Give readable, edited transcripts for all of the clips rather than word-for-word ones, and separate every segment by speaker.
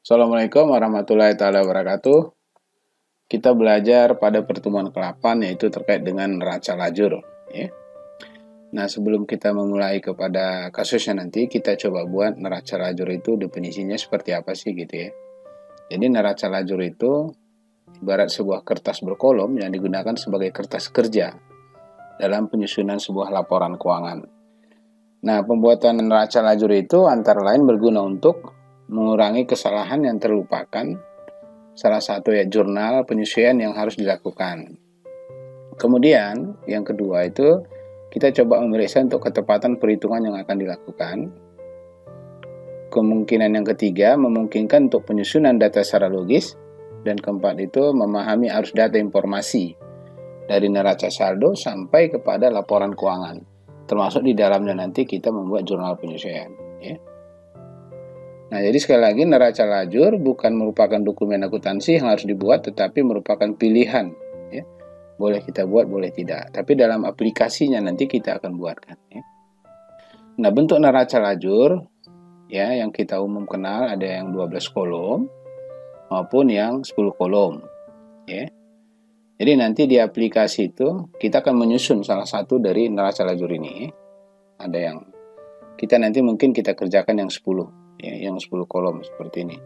Speaker 1: Assalamualaikum warahmatullahi taala wabarakatuh. Kita belajar pada pertemuan ke-8 yaitu terkait dengan neraca lajur. Ya. Nah, sebelum kita memulai kepada kasusnya nanti, kita coba buat neraca lajur itu definisinya seperti apa sih gitu ya. Jadi neraca lajur itu ibarat sebuah kertas berkolom yang digunakan sebagai kertas kerja dalam penyusunan sebuah laporan keuangan. Nah, pembuatan neraca lajur itu antara lain berguna untuk mengurangi kesalahan yang terlupakan. Salah satu ya jurnal penyesuaian yang harus dilakukan. Kemudian yang kedua itu kita coba memeriksa untuk ketepatan perhitungan yang akan dilakukan. Kemungkinan yang ketiga memungkinkan untuk penyusunan data secara logis. Dan keempat itu memahami arus data informasi dari neraca saldo sampai kepada laporan keuangan. Termasuk di dalamnya nanti kita membuat jurnal penyesuaian. Ya. Nah, jadi sekali lagi neraca lajur bukan merupakan dokumen akuntansi yang harus dibuat, tetapi merupakan pilihan. Ya. Boleh kita buat, boleh tidak. Tapi dalam aplikasinya nanti kita akan buatkan. Ya. Nah, bentuk neraca lajur ya yang kita umum kenal ada yang 12 kolom maupun yang 10 kolom. Ya. Jadi nanti di aplikasi itu kita akan menyusun salah satu dari neraca lajur ini. Ada yang kita nanti mungkin kita kerjakan yang 10. Ya, yang 10 kolom seperti ini.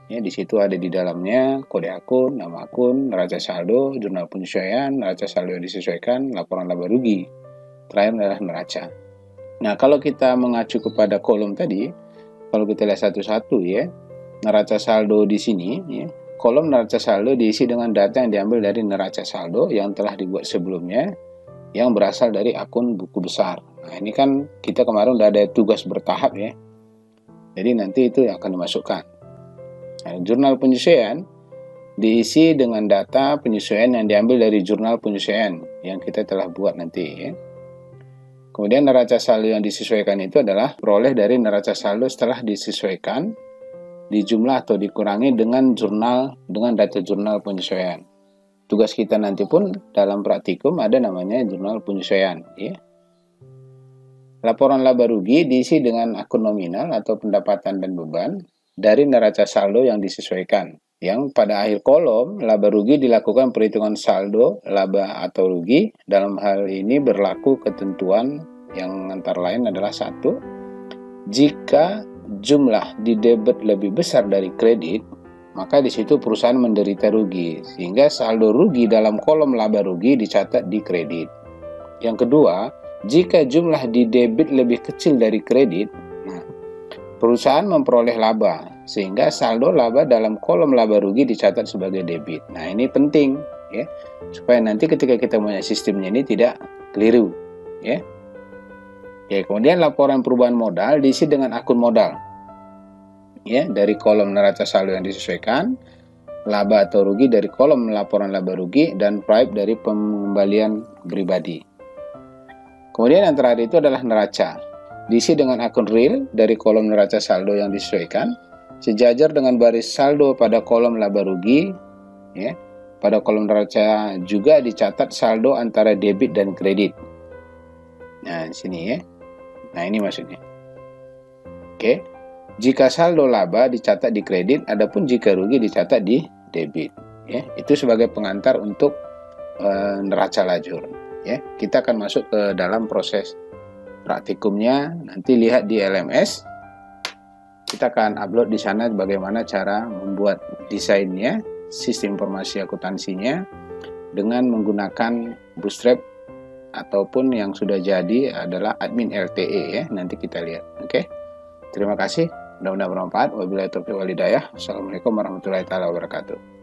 Speaker 1: Ya, di situ ada di dalamnya kode akun, nama akun, neraca saldo, jurnal penyesuaian, neraca saldo yang disesuaikan, laporan laba rugi. Terakhir adalah neraca. Nah, kalau kita mengacu kepada kolom tadi, kalau kita lihat satu-satu ya, neraca saldo di sini, ya, kolom neraca saldo diisi dengan data yang diambil dari neraca saldo yang telah dibuat sebelumnya, yang berasal dari akun buku besar. Nah, ini kan kita kemarin udah ada tugas bertahap ya. Jadi nanti itu yang akan dimasukkan. Nah, jurnal penyesuaian diisi dengan data penyesuaian yang diambil dari jurnal penyesuaian yang kita telah buat nanti. Ya. Kemudian neraca saldo yang disesuaikan itu adalah peroleh dari neraca saldo setelah disesuaikan, dijumlah atau dikurangi dengan data jurnal penyesuaian. Tugas kita nanti pun dalam praktikum ada namanya jurnal penyesuaian. Ya. Laporan laba rugi diisi dengan akun nominal atau pendapatan dan beban dari neraca saldo yang disesuaikan. Yang pada akhir kolom laba rugi dilakukan perhitungan saldo laba atau rugi. Dalam hal ini berlaku ketentuan yang antara lain adalah 1. Jika jumlah di debit lebih besar dari kredit, maka di situ perusahaan menderita rugi, sehingga saldo rugi dalam kolom laba rugi dicatat di kredit. Yang kedua, jika jumlah di debit lebih kecil dari kredit, nah, perusahaan memperoleh laba, sehingga saldo laba dalam kolom laba rugi dicatat sebagai debit. Nah, ini penting, ya, supaya nanti ketika kita punya sistemnya ini tidak keliru, ya. Oke, kemudian laporan perubahan modal diisi dengan akun modal, ya, dari kolom neraca saldo yang disesuaikan, laba atau rugi dari kolom laporan laba rugi, dan price dari pengembalian pribadi. Kemudian yang terakhir itu adalah neraca. Diisi dengan akun real dari kolom neraca saldo yang disesuaikan, sejajar dengan baris saldo pada kolom laba rugi. Ya. Pada kolom neraca juga dicatat saldo antara debit dan kredit. Nah, di sini ya. Nah, ini maksudnya. Oke. Jika saldo laba dicatat di kredit, adapun jika rugi dicatat di debit. Ya. Itu sebagai pengantar untuk neraca lajur. Ya, kita akan masuk ke dalam proses praktikumnya. Nanti lihat di LMS. Kita akan upload di sana bagaimana cara membuat desainnya, sistem informasi akuntansinya dengan menggunakan Bootstrap ataupun yang sudah jadi adalah admin LTE ya. Nanti kita lihat. Oke. Terima kasih. Mudah-mudahan bermanfaat. Wabillahi taufiq wal hidayah. Assalamualaikum warahmatullahi wabarakatuh.